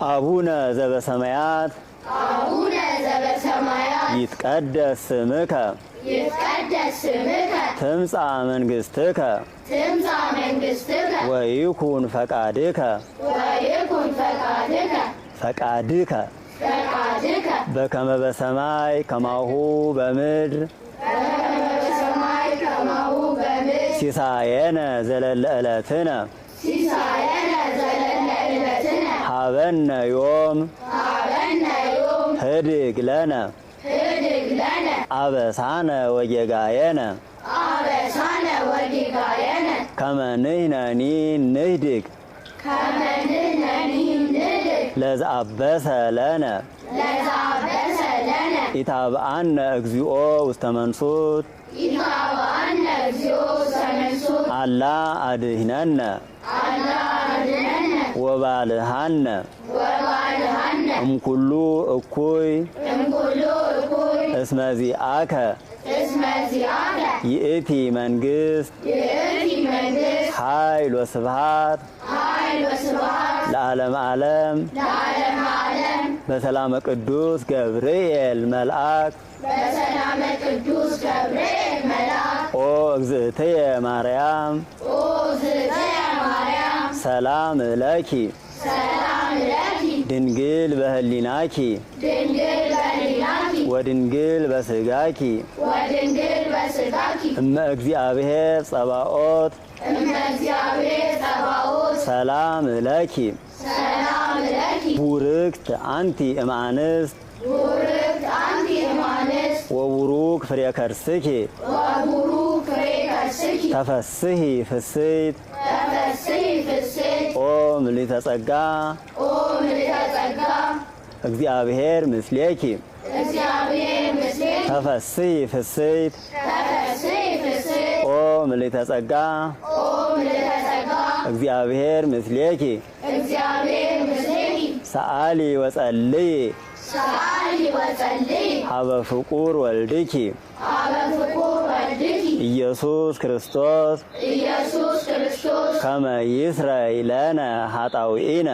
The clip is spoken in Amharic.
አቡነ ዘበሰማያት አቡነ ዘበሰማያት ይትቀደስ ስምከ ይትቀደስ ስምከ ትምጻእ መንግሥትከ ትምጻእ መንግሥትከ ወይኩን ፈቃድከ ወይኩን ፈቃድከ ፈቃድከ በከመ በሰማይ ከማሁ በምድር በሰማይ ከማሁ በምድር ሲሳየነ ዘለለ ዕለትነ ሲሳየነ ዘለለ ዕለትነ ሀበነ ዮም ህድግ ለነ አበሳነ ወጌጋየነ ከመ ንሕነኒ ንህድግ ለዘአበሰ ለነ ኢታብአነ እግዚኦ ውስተ መንሱት አላ አድኅነነ ወባልሐነ እምኩሉ እኩይ እስመ ዚአከ ይእቲ መንግሥት ኃይል ወስብሐት ለዓለመ ዓለም በሰላመ ቅዱስ ገብርኤል መልአክ ኦ እግዝእትየ ማርያም ሰላም ለኪ ድንግል በህሊናኪ ወድንግል በስጋኪ እመ እግዚአብሔር ጸባኦት ሰላም ለኪ ቡርክት አንቲ እምአንስት ወቡሩክ ፍሬ ከርስኪ ተፈስሒ ፍስሕት ኦ ምልዕተ ጸጋ እግዚአብሔር ምስሌኪ ተፈስሒ ፍስሕት ኦ ምልዕተ ጸጋ እግዚአብሔር ምስሌኪ ሰአሊ ወጸልይ ሀበ ፍቁር ወልድኪ ኢየሱስ ክርስቶስ ከመ ይስረይ ለነ ኃጣውኢነ